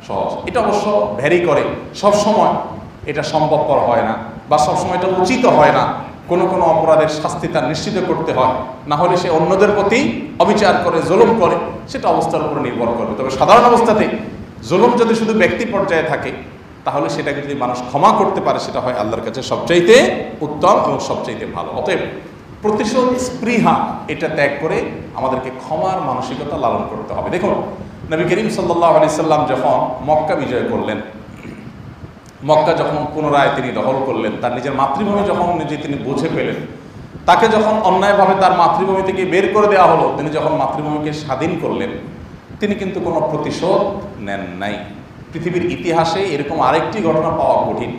সহজ। এটা অবশ্য ভ্যারি করে, সব সময় এটা সম্ভবপর হয় না, বা সবসময় এটা উচিত হয় না। কোনো কোনো অপরাধের শাস্তি তার নিশ্চিত করতে হয়, না হলে সে অন্যদের প্রতি অবিচার করে, জুলুম করে, সেটা অবস্থার উপর নির্ভর করবে। তবে সাধারণ অবস্থাতে জুলুম যদি শুধু ব্যক্তি পর্যায়ে থাকে, তাহলে সেটাকে যদি মানুষ ক্ষমা করতে পারে, সেটা হয় আল্লাহর কাছে সবচাইতে উত্তম এবং সবচাইতে ভালো। অতএব প্রতিশোধ স্পৃহা এটা ত্যাগ করে আমাদেরকে ক্ষমার মানসিকতা লালন করতে হবে। দেখুন, নবী করিম সাল্লাল্লাহু আলাইহি সাল্লাম যখন মক্কা বিজয় করলেন, মক্কা যখন পুনরায় তিনি দখল করলেন, তার নিজের মাতৃভূমি যখন নিজে তিনি বুঝে পেলেন, তাকে যখন অন্যায়ভাবে তার মাতৃভূমি থেকে বের করে দেওয়া হলো, তিনি যখন মাতৃভূমিকে স্বাধীন করলেন, তিনি কিন্তু কোনো প্রতিশোধ নেন নাই। পৃথিবীর ইতিহাসে এরকম আরেকটি ঘটনা পাওয়া কঠিন।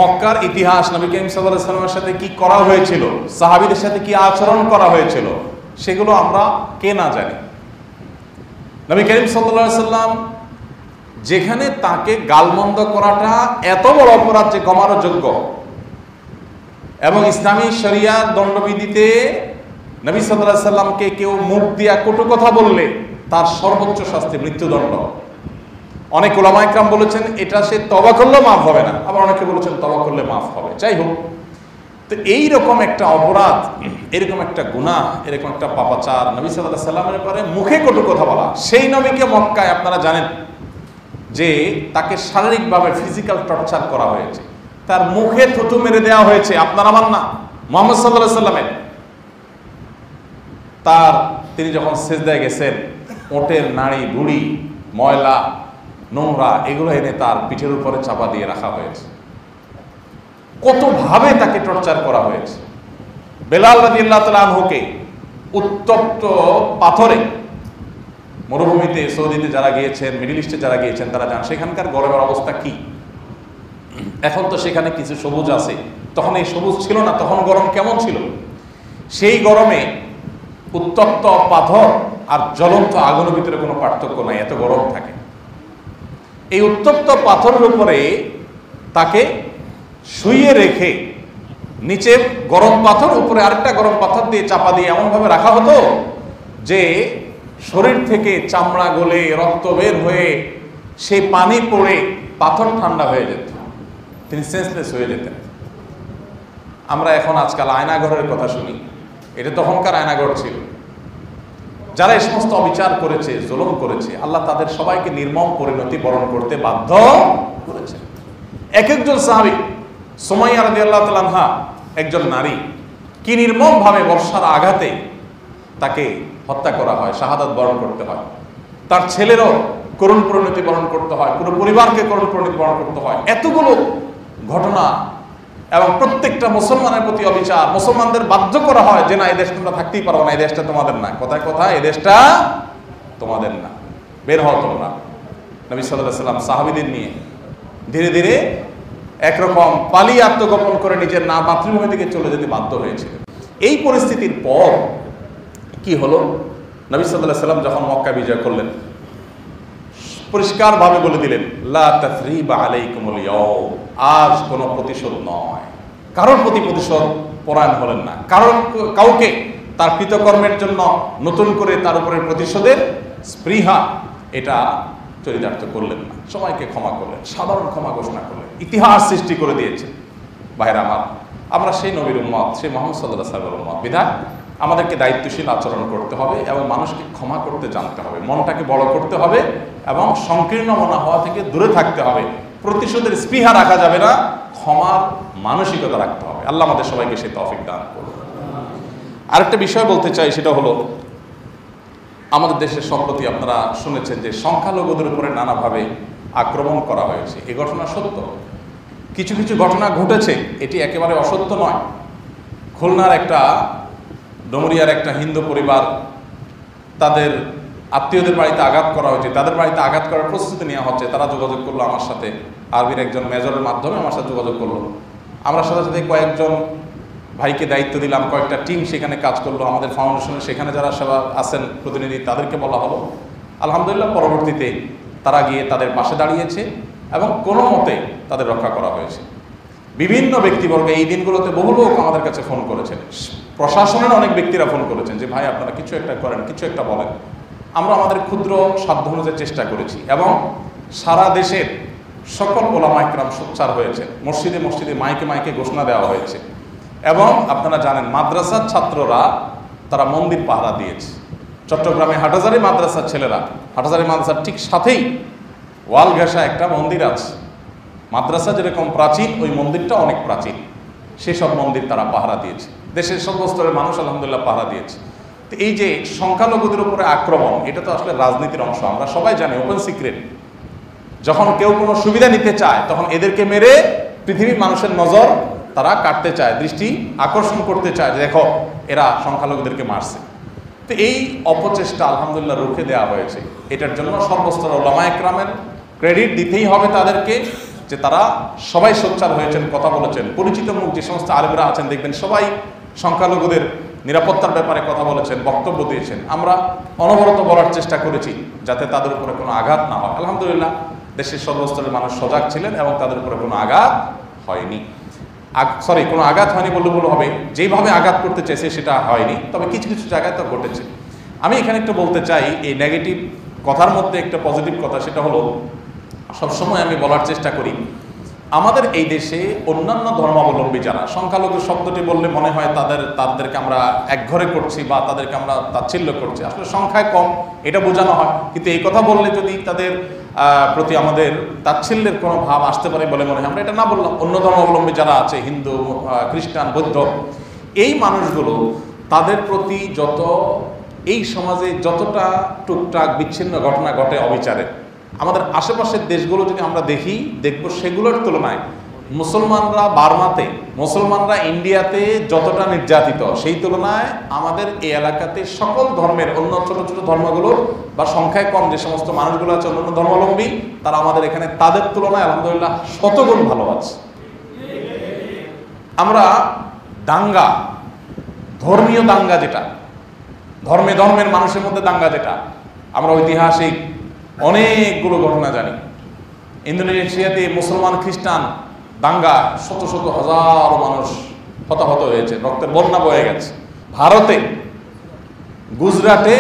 মক্কার ইতিহাস, নবী করিম সাল্লাল্লাহু আলাইহি সাল্লামের সাথে কি করা হয়েছিল, সাহাবীদের সাথে কি আচরণ করা হয়েছিল, সেগুলো আমরা কে না জানি। নবী করিম সাল্লাল্লাহু আলাইহি সাল্লাম যেখানে তাকে গালমন্দ করাটা এত বড় অপরাধ যে ক্ষমার যোগ্য, এবং ইসলামী শরিয়ার দণ্ডবিধিতে নবী সাল্লাল্লাহু আলাইহি সাল্লামকে কেউ মুখ দিয়া কটু কথা বললে তার সর্বোচ্চ শাস্তি মৃত্যুদণ্ড। অনেক উলামা ইকরাম বলেছেন এটা সে তওবা করলে মাফ হবে না, আবার অনেকে বলেছেন তওবা করলে মাফ হবে। যাই হোক, তো এইরকম একটা অপরাধ, এরকম একটা গুনাহ, এরকম একটা পাপাচার, নবী সাল্লাল্লাহু আলাইহি সাল্লামের ব্যাপারে মুখে কটু কথা বলা, সেই নবীকে মক্কায় আপনারা জানেন যে তাকে শারীরিকভাবে ফিজিক্যাল টর্চার করা হয়েছে, তার মুখে থুতু মেরে দেওয়া হয়েছে, আপনার আমার না, মুহাম্মদ সাল্লাল্লাহু আলাইহি সাল্লামের। তিনি যখন সিজদায় গেছেন, ওটের নাড়ি বুড়ি ময়লা নোংরা এগুলো এনে তার পিঠের উপরে চাপা দিয়ে রাখা হয়েছে। কতভাবে তাকে টর্চার করা হয়েছে। বেলাল রাদিয়াল্লাহু তাআলা আনহুকে উত্তপ্ত পাথরে, মরুভূমিতে সৌদিতে যারা গিয়েছেন, মিডল ইস্টে যারা গিয়েছেন তারা জানেন সেখানকার গরমের অবস্থা কি। এখন তো সেখানে কিছু সবুজ আছে, তখন এই সবুজ ছিল না, তখন গরম কেমন ছিল। সেই গরমে উত্তপ্ত পাথর আর জ্বলন্ত আগুনের ভিতরে কোনো পার্থক্য নাই, এত গরম থাকে। এই উত্তপ্ত পাথরের উপরে তাকে শুইয়ে রেখে নিচে গরম পাথর, উপরে আরেকটা গরম পাথর দিয়ে চাপা দিয়ে এমনভাবে রাখা হতো যে শরীর থেকে চামড়া গলে রক্ত বের হয়ে সেই পানি পড়ে পাথর ঠান্ডা হয়ে যেত, তিনি সেন্সলেস হয়ে যেতেন। আমরা এখন আজকাল আয়নাঘরের কথা শুনি, এটা তখনকার আয়নাঘর ছিল। যারা এই সমস্ত অবিচার করেছে, জুলুম করেছে, আল্লাহ তাদের সবাইকে নির্মম পরিণতি বরণ করতে বাধ্য করেছে। এক একজন সাহাবী, সুমাইয়া রাদিয়াল্লাহু তাআলা আনহা একজন নারী, কি নির্মম ভাবে বর্ষার আঘাতে তাকে হত্যা করা হয়, শাহাদাত বরণ করতে হয়। তার ছেলেরও করুণ পরিণতি বরণ করতে হয়, পুরো পরিবারকে করুণ পরিণতি বরণ করতে হয়। এতগুলো ঘটনা, এবং প্রত্যেকটা মুসলমানের প্রতি অবিচার, মুসলমানদের বাধ্য করা হয় যে না, এই দেশ তোমরা থাকতেই পারো না, এই দেশটা তোমাদের না। কথায় কথায় এই দেশটা তোমাদের না, বের হও তোমরা। নবী সাল্লাল্লাহু আলাইহি সাল্লাম সাহাবীদের নিয়ে ধীরে ধীরে একরকম পালিয়ে আত্মগোপন করে নিজের মাতৃভূমি থেকে চলে যেতে বাধ্য হয়েছিল। এই পরিস্থিতির পর কি হলো, নবী সাল্লাল্লাহু আলাইহি সাল্লাম যখন মক্কা বিজয় করলেন, পরিষ্কারভাবে বলে দিলেন, লা তাসরিবা আলাইকুমুল ইয়াউম, আজ কোনো প্রতিশোধ নয়। কারোর প্রতি প্রতিশোধ পরায়ণ হলেন না, কাউকে তার কৃতকর্মের জন্য নতুন করে তার উপরে প্রতিশোধের স্পৃহা এটা চরিতার্থ করলেন না, সবাইকে ক্ষমা করলেন, সাধারণ ক্ষমা ঘোষণা করলেন, ইতিহাস সৃষ্টি করে দিয়েছেন। ভাইরা আমার, আমরা সেই নবীর উম্মত, সেই মুহাম্মদ সাল্লাল্লাহু আলাইহি ওয়াসাল্লামের উম্মত, বিধায় আমাদেরকে দায়িত্বশীল আচরণ করতে হবে এবং মানুষকে ক্ষমা করতে জানতে হবে, মনটাকে বড় করতে হবে এবং সংকীর্ণ মনা হওয়া থেকে দূরে থাকতে হবে। প্রতিশোধের স্পৃহা রাখা যাবে না, ক্ষমার মানসিকতা রাখতে হবে। আল্লাহ আমাদের সবাইকে সেই তৌফিক দান করুন। আরেকটা বিষয় বলতে চাই, সেটা হলো আমাদের দেশের সম্প্রতি আপনারা শুনেছেন যে সংখ্যালঘুদের উপরে নানাভাবে আক্রমণ করা হয়েছে। এই ঘটনা সত্য, কিছু কিছু ঘটনা ঘটেছে, এটি একেবারে অসত্য নয়। খুলনার একটা ডুমুরিয়ার একটা হিন্দু পরিবার, তাদের আত্মীয়দের বাড়িতে আঘাত করা হয়েছে, তাদের বাড়িতে আঘাত করার প্রস্তুতি নেওয়া হচ্ছে। তারা যোগাযোগ করলো আমার সাথে, আরবির একজন মেজরের মাধ্যমে আমার সাথে যোগাযোগ করলো। আমরা সাথে সাথে কয়েকজন ভাইকে দায়িত্ব দিলাম, কয়েকটা টিম সেখানে কাজ করলো। আমাদের ফাউন্ডেশনের সেখানে যারা সেবা আছেন প্রতিনিধি, তাদেরকে বলা হলো। আলহামদুলিল্লাহ, পরবর্তীতে তারা গিয়ে তাদের পাশে দাঁড়িয়েছে এবং কোনো মতে তাদের রক্ষা করা হয়েছে। বিভিন্ন ব্যক্তিবর্গ এই দিনগুলোতে বহু লোক আমাদের কাছে ফোন করেছেন, প্রশাসনের অনেক ব্যক্তিরা ফোন করেছেন যে ভাই আপনারা কিছু একটা করেন, কিছু একটা বলেন। আমরা আমাদের ক্ষুদ্র সাধ্য অনুযায়ী চেষ্টা করেছি এবং সারা দেশের সকল ওলামা ইকরাম সোচ্চার হয়েছে। মসজিদে মসজিদে মাইকে মাইকে ঘোষণা দেওয়া হয়েছে এবং আপনারা জানেন মাদ্রাসার ছাত্ররা তারা মন্দির পাহারা দিয়েছে। চট্টগ্রামে হাটহাজারী মাদ্রাসার ছেলেরা, হাটহাজারী মাদ্রাসার ঠিক সাথেই ওয়াল ঘেঁষা একটা মন্দির আছে। মাদ্রাসা যেরকম প্রাচীন, ওই মন্দিরটা অনেক প্রাচীন, সেসব মন্দির তারা পাহারা দিয়েছে। দেশের সর্বস্তরের মানুষ আলহামদুলিল্লাহ পাহারা দিয়েছে। তো এই যে সংখ্যালঘুদের উপরে আক্রমণ, এটা তো আসলে রাজনীতির অংশ, আমরা সবাই জানি, ওপেন সিক্রেট। যখন কেউ কোনো সুবিধা নিতে চায় তখন এদেরকে মেরে পৃথিবীর মানুষের নজর তারা কাটতে চায়, দৃষ্টি আকর্ষণ করতে চায় যে দেখো এরা সংখ্যালঘুদেরকে মারছে। তো এই অপচেষ্টা আলহামদুলিল্লাহ রুখে দেওয়া হয়েছে। এটার জন্য সর্বস্তর ওলামা একরামের ক্রেডিট দিতেই হবে তাদেরকে, যে তারা সবাই সোচ্চার হয়েছেন, কথা বলেছেন। পরিচিত মুখ যে সমস্ত আলেমরা আছেন দেখবেন সবাই সংখ্যালঘুদের নিরাপত্তার ব্যাপারে কথা বলেছেন, বক্তব্য দিয়েছেন। আমরা অনবরত বলার চেষ্টা করেছি যাতে তাদের উপরে কোনো আঘাত না হয়। আলহামদুলিল্লাহ দেশের সর্বস্তরের মানুষ সজাগ ছিলেন এবং তাদের উপরে কোনো আঘাত হয়নি। কোনো আঘাত হয়নি বললে ভুল হবে, যেইভাবে আঘাত করতে চেয়েছে সেটা হয়নি, তবে কিছু কিছু জায়গায় তো ঘটেছে। আমি এখানে একটু বলতে চাই, এই নেগেটিভ কথার মধ্যে একটা পজিটিভ কথা, সেটা হলো সবসময় আমি বলার চেষ্টা করি আমাদের এই দেশে অন্যান্য ধর্মাবলম্বী যারা, সংখ্যালঘু শব্দটি বললে মনে হয় তাদেরকে আমরা একঘরে করছি বা তাদেরকে আমরা তাচ্ছিল্য করছি, আসলে সংখ্যায় কম এটা বোঝানো হয়। কিন্তু এই কথা বললে যদি তাদের প্রতি আমাদের তাচ্ছিল্যের কোনো ভাব আসতে পারে বলে মনে হয়, আমরা এটা না বললাম। অন্য ধর্মাবলম্বী যারা আছে, হিন্দু, খ্রিস্টান, বৌদ্ধ, এই মানুষগুলো তাদের প্রতি যত এই সমাজে যতটা টুকটাক বিচ্ছিন্ন ঘটনা ঘটে অবিচারে, আমাদের আশেপাশের দেশগুলো যদি আমরা দেখব সেগুলোর তুলনায় মুসলমানরা বার্মাতে, মুসলমানরা ইন্ডিয়াতে যতটা নির্যাতিত, সেই তুলনায় আমাদের এই এলাকাতে সকল ধর্মের অন্য ছোট ছোট ধর্মগুলোর বা সংখ্যায় কম যে সমস্ত মানুষগুলো আছে অন্যান্য ধর্মাবলম্বী, তারা আমাদের এখানে তাদের তুলনায় আলহামদুলিল্লাহ শতগুণ ভালো আছে। আমরা দাঙ্গা, ধর্মীয় দাঙ্গা, যেটা ধর্মের মানুষের মধ্যে দাঙ্গা, যেটা আমরা ঐতিহাসিক অনেকগুলো ঘটনা জানি। ইন্দোনেশিয়াতে মুসলমান খ্রিস্টান দাঙ্গা, শত শত হাজার মানুষ হতাহত হয়েছে, রক্তের বন্যা বয়ে গেছে। ভারতে গুজরাটে,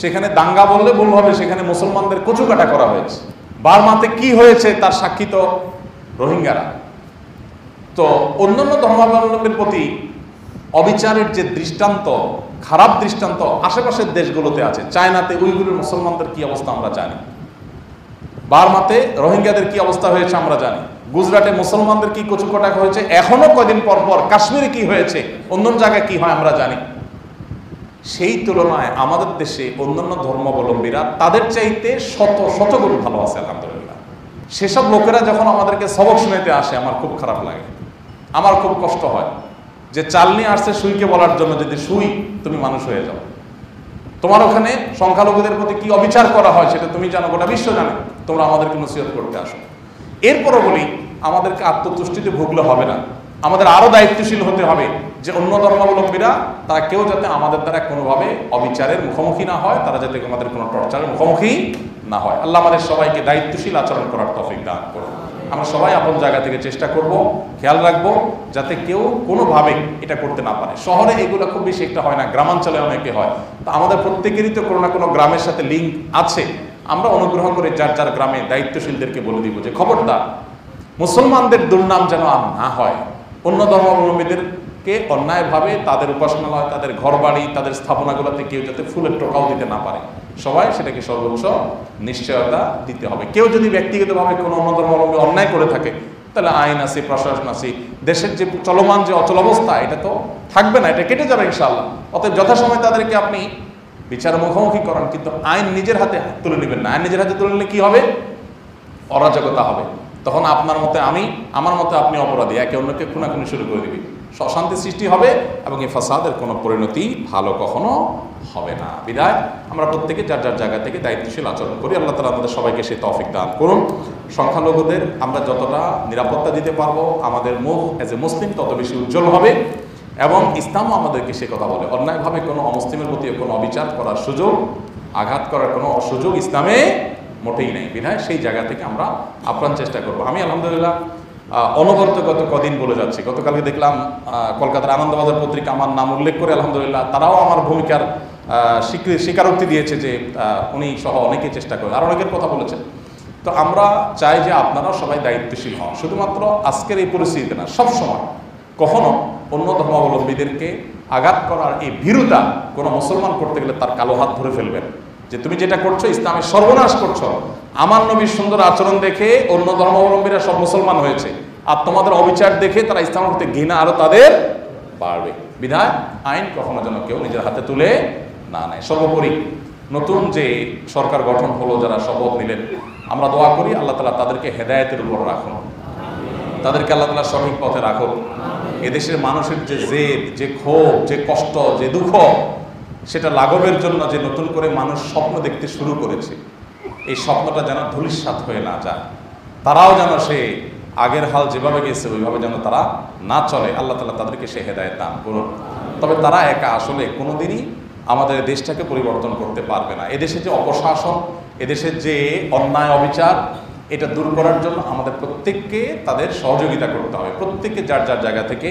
সেখানে দাঙ্গা বললে ভুল হবে, সেখানে মুসলমানদের কচুকাটা করা হয়েছে। বার্মাতে কি হয়েছে তার সাক্ষী তো রোহিঙ্গারা। তো অন্যান্য ধর্মাবলম্বীর প্রতি অবিচারের যে দৃষ্টান্ত, খারাপ দৃষ্টান্ত আশেপাশের দেশগুলোতে আছে। চায়নাতে উইগুরের মুসলমানদের কি অবস্থা আমরা জানি, বার্মাতে রোহিঙ্গাদের কি অবস্থা হয়েছে আমরা জানি, গুজরাটে মুসলমানদের কি কচুকাটা হয়েছে, এখনো কয়দিন পর পর কাশ্মীরে কি হয়েছে, অন্য জায়গায় কি হয় আমরা জানি। সেই তুলনায় আমাদের দেশে অন্যান্য ধর্মাবলম্বীরা তাদের চাইতে শতগুণ ভালো আছে আলহামদুলিল্লাহ। সেসব লোকেরা যখন আমাদেরকে সবক শুনাইতে আসে আমার খুব খারাপ লাগে, আমার খুব কষ্ট হয় যে চাল নিয়ে আসছে সুইকে বলার জন্য, যদি সুই তুমি মানুষ হয়ে যাও। তোমার ওখানে সংখ্যালঘুদের প্রতি কি অবিচার করা হয় সেটা তুমি জানো, গোটা বিশ্ব জানে, তোমরা আমাদেরকে নসিহত করতে আসো। এরপরও বলি, আমাদেরকে আত্মতুষ্টিতে ভুগলে হবে না, আমাদের আরো দায়িত্বশীল হতে হবে যে অন্য ধর্মাবলম্বীরা তারা কেউ যাতে আমাদের দ্বারা কোনোভাবে অবিচারের মুখোমুখি না হয়, তারা যাতে আমাদের কোনো টর্চারের মুখোমুখি না হয়। আল্লাহ আমাদের সবাইকে দায়িত্বশীল আচরণ করার তৌফিক দান করুন। আমরা সবাই আপন জায়গা থেকে চেষ্টা করব, খেয়াল রাখবো যাতে কেউ কোনোভাবে এটা করতে না পারে। শহরে এগুলো খুব বেশি একটা হয় না, গ্রামাঞ্চলে অনেকে হয়। তো আমাদের প্রত্যেকেরই তো কোনো না কোনো গ্রামের সাথে লিঙ্ক আছে। আমরা অনুগ্রহ করে যার যার গ্রামে দায়িত্বশীলদেরকে বলে দিব যে খবরদার মুসলমানদের দুর্নাম যেন আর না হয়, অন্য ধর্মাবলম্বীদেরকে অন্যায়ভাবে তাদের উপাসনালয়, তাদের ঘর বাড়ি, তাদের স্থাপনাগুলোতে কেউ যাতে ফুলের টোকাও দিতে না পারে। সবাই সেটাকে সর্বোচ্চ নিশ্চয়তা দিতে হবে। কেউ যদি ব্যক্তিগতভাবে কোনো অন্য ধর্মাবলম্বী অন্যায় করে থাকে, তাহলে আইন আছে, প্রশাসন আছে, দেশের যে চলমান যে অচল অবস্থা এটা তো থাকবে না, এটা কেটে যাবে ইনশাআল্লাহ। অতএব যথাসময় তাদেরকে আপনি বিচার মুখোমুখি করান, কিন্তু আইন নিজের হাতে তুলে নেবেন না। আইন নিজের হাতে তুলে নিলে কি হবে? অরাজকতা হবে। তখন আপনার মতে আমি, আমার মতে আপনি অপরাধী, একে অন্যকে খুনাখুনি শুরু করে দিবি, অশান্তি সৃষ্টি হবে এবং এই ফাসাদের কোনো পরিণতি ভালো কখনো হবে না। বিদায় আমরা প্রত্যেকে যার যার জায়গা থেকে দায়িত্বশীল আচরণ করি। আল্লাহ তাআলা আমাদের সবাইকে সেই তৌফিক দান করুন। সংখ্যালঘুদের আমরা যতটা নিরাপত্তা দিতে পারবো, আমাদের মুখ এজ এ মুসলিম তত বেশি উজ্জ্বল হবে। এবং ইসলামও আমাদেরকে সে কথা বলে, অন্যায়ভাবে কোনো অমুসলিমের প্রতি কোনো অবিচার করার সুযোগ, আঘাত করার কোনো সুযোগ ইসলামে মোটেই নেই। বিধায় সেই জায়গা থেকে আমরা আপ্রাণ চেষ্টা করবো। আমি আলহামদুলিল্লাহ অনবরত গত কদিন বলে যাচ্ছি, গতকালকে দেখলাম কলকাতার আনন্দবাজার পত্রিকা আমার নাম উল্লেখ করে আলহামদুলিল্লাহ তারাও আমার ভূমিকার স্বীকারোক্তি দিয়েছে যে উনি সহ অনেকেই চেষ্টা করে, আর অনেকের কথা বলেছেন। তো আমরা চাই যে আপনারাও সবাই দায়িত্বশীল হন, শুধুমাত্র আজকের এই পরিস্থিতিতে না, সবসময়। কখনো অন্য ধর্মাবলম্বীদেরকে আঘাত করার এই ভীরুতা কোনো মুসলমান করতে গেলে তার কালো হাত ধরে ফেলবেন যে তুমি যেটা করছো ইসলামের সর্বনাশ করছো। আমার নবীর সুন্দর আচরণ দেখে অন্য ধর্মাবলম্বীরা সব মুসলমান হয়েছে, আর তোমাদের অবিচার দেখে তারা ইসলামের প্রতি ঘৃণা আরো তাদের বাড়বে। বিধায় আইন কখনো যেন কেউ নিজের হাতে তুলে না নেয়। সর্বোপরি নতুন যে সরকার গঠন হলো, যারা শপথ নিলেন, আমরা দোয়া করি আল্লাহ তাআলা তাদেরকে হেদায়েতের উপর রাখুন, তাদেরকে আল্লাহ তাআলা সঠিক পথে রাখুন। এদেশের মানুষের যে জেদ, যে ক্ষোভ, যে কষ্ট, যে দুঃখ, সেটা লাঘবের জন্য যে নতুন করে মানুষ স্বপ্ন দেখতে শুরু করেছে, এই স্বপ্নটা যেন ধূলিসাৎ হয়ে না যায়। তারাও যেন সে আগের হাল যেভাবে গেছে ওইভাবে যেন তারা না চলে। আল্লাহ তাআলা তাদেরকে সে হেদায়েত দান করুন। তবে তারা একা আসলে কোনোদিনই আমাদের দেশটাকে পরিবর্তন করতে পারবে না। এদেশে যে অপশাসন, এদেশের যে অন্যায় অবিচার, এটা দূর করার জন্য আমাদের প্রত্যেককে তাদের সহযোগিতা করতে হবে। প্রত্যেককে যার যার জায়গা থেকে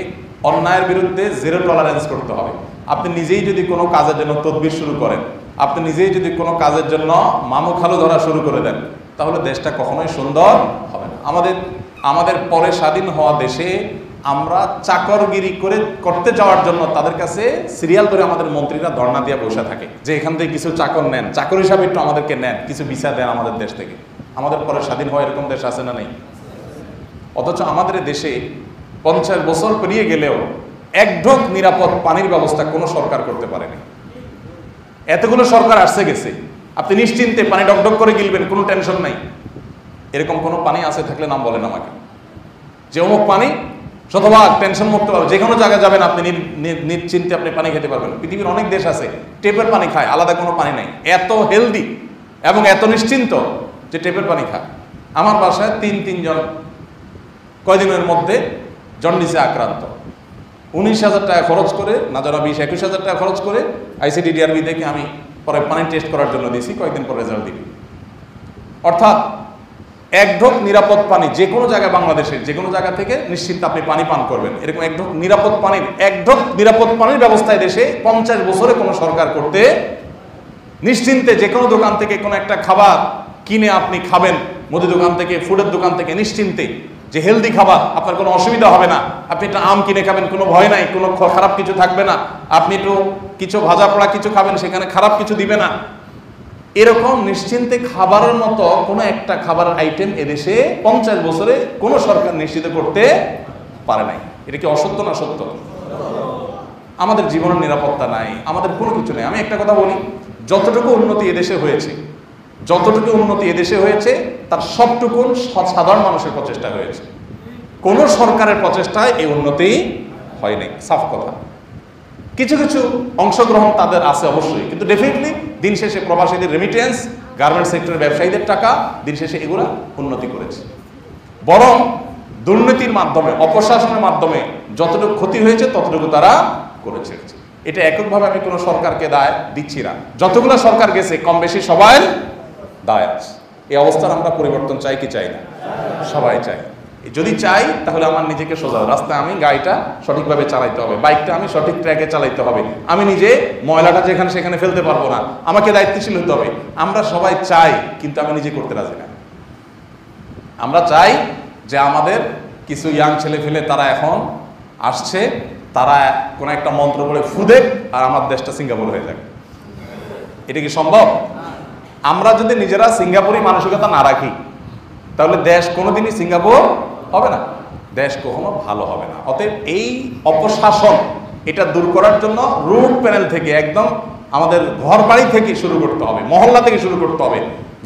অন্যায়ের বিরুদ্ধে জিরো টলারেন্স করতে হবে। আপনি নিজেই যদি কোনো কাজের জন্য তদবির শুরু করেন, আপনি নিজেই যদি কোনো কাজের জন্য মামু খালু ধরা শুরু করে দেন, তাহলে দেশটা কখনোই সুন্দর হবে না। আমাদের পরে স্বাধীন হওয়া দেশে আমরা চাকরগিরি করতে যাওয়ার জন্য তাদের কাছে সিরিয়াল ধরে আমাদের মন্ত্রীরা ধর্ণা দিয়ে বসে থাকে যে এখান থেকে কিছু চাকর নেন, চাকর হিসাবে একটু আমাদেরকে নেন, কিছু ভিসা দেন আমাদের দেশ থেকে। আমাদের পরে স্বাধীন হওয়া এরকম দেশ আছে না নেই? অথচ আমাদের দেশে 50 বছর পেরিয়ে গেলেও এক ঢোক নিরাপদ পানির ব্যবস্থা কোনো সরকার করতে পারেনি। এতগুলো সরকার আসছে গেছে, আপনি নিশ্চিন্তে পানি ডকডক করে গিলবেন, কোনো টেনশন নাই। এরকম কোনো পানি আছে থাকলে নাম বলেন আমাকে, যে অমুক পানি শতভাগ টেনশন মুক্ত পারবেন, যে কোনো জায়গায় যাবেন আপনি নিশ্চিন্তে আপনি পানি খেতে পারবেন। পৃথিবীর অনেক দেশ আছে টেপের পানি খায়, আলাদা কোনো পানি নাই, এত হেলদি এবং এত নিশ্চিন্ত যে টেপের পানি খায়। আমার বাসায় তিনজন কয়দিনের মধ্যে জন্ডিসে আক্রান্ত, 19,000 টাকা খরচ করে, না যারা 20-21,000 টাকা খরচ করে ICDDRB থেকে আমি পরে পানি টেস্ট করার জন্য দিয়েছি, কয়েকদিন পর রেজাল্ট দিবি। অর্থাৎ এক ঢোক নিরাপদ পানি যে কোনো জায়গায়, বাংলাদেশের যে কোনো জায়গা থেকে নিশ্চিন্তে আপনি পানি পান করবেন, এরকম এক ঢোক নিরাপদ পানির ব্যবস্থায় দেশে 50 বছরে কোনো সরকার করতে, নিশ্চিন্তে যে কোনো দোকান থেকে কোনো একটা খাবার কিনে আপনি খাবেন, মুদি দোকান থেকে, ফুডের দোকান থেকে, নিশ্চিন্তে যে হেলদি খাবার, আপনার কোনো অসুবিধা হবে না। আপনি একটা আম কিনে খাবেন, কোনো ভয় নাই, কোনো খারাপ কিছু থাকবে না। আপনি একটু কিছু ভাজা পোড়া কিছু খাবেন, সেখানে খারাপ কিছু দিবে না। এরকম নিশ্চিন্তে খাবারের মতো কোনো একটা খাবারের আইটেম এদেশে 50 বছরে কোনো সরকার নিশ্চিত করতে পারে নাই। এটা কি অসত্য না সত্য? আমাদের জীবনের নিরাপত্তা নাই, আমাদের কোনো কিছু নেই। আমি একটা কথা বলি, যতটুকু উন্নতি এদেশে হয়েছে তার সবটুকুন সাধারণ মানুষের প্রচেষ্টা হয়েছে। কোন সরকারের প্রচেষ্টায় এই উন্নতি হয়নি, সাফ কথা। কিছু কিছু অংশগ্রহণ তাদের আছে অবশ্যই, কিন্তু ডেফিনেটলি দিন শেষে প্রবাসীদের রেমিটেন্স, গার্মেন্টস সেক্টরের ব্যবসায়ীদের টাকা, দিন শেষে এগুলা উন্নতি করেছে। বরং দুর্নীতির মাধ্যমে, অপশাসনের মাধ্যমে যতটুকু ক্ষতি হয়েছে ততটুকু তারা করেছে। এটা এককভাবে আমি কোনো সরকারকে দায় দিচ্ছি না, যতগুলো সরকার গেছে কম বেশি সবাই দায় আছে। এই অবস্থার আমরা পরিবর্তন চাই কি চাই না? সবাই চাই। যদি চাই তাহলে আমার নিজেকে সোজা রাস্তায় আমি গাড়িটা সঠিকভাবে চালাইতে হবে, বাইকটা আমি সঠিক ট্র্যাকে চালাইতে হবে, আমি নিজে ময়লাটা যেখানে সেখানে ফেলতে পারবো না, আমাকে দায়িত্বশীল হতে হবে। আমরা সবাই চাই, কিন্তু আমি নিজে করতে রাজি না। আমরা চাই যে আমাদের কিছু ইয়াং ছেলে ফেলে তারা এখন আসছে, তারা কোনো একটা মন্ত্র বলে ফুদেক আর আমার দেশটা সিঙ্গাপুর হয়ে যাক। এটা কি সম্ভব? আমরা যদি নিজেরা সিঙ্গাপুরি মানসিকতা না রাখি তাহলে দেশ কোনোদিনই সিঙ্গাপুর হবে না, দেশ কখনো ভালো হবে না। অতএব এই অপশাসন এটা দূর করার জন্য রুট প্যানেল থেকে, একদম আমাদের ঘর বাড়ি থেকে শুরু করতে হবে, মহল্লা থেকে শুরু করতে হবে।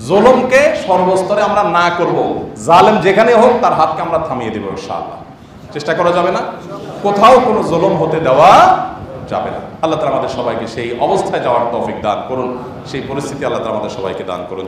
জুলুমকে সর্বস্তরে আমরা না করব, জালেম যেখানে হোক তার হাতকে আমরা থামিয়ে দেব ইনশাআল্লাহ। চেষ্টা করা যাবে না, কোথাও কোনো জুলুম হতে দেওয়া যাবে না। আল্লাহ তাআলা আমাদের সবাইকে সেই অবস্থায় যাওয়ার তৌফিক দান করুন, সেই পরিস্থিতি আল্লাহ তাআলা আমাদের সবাইকে দান করুন।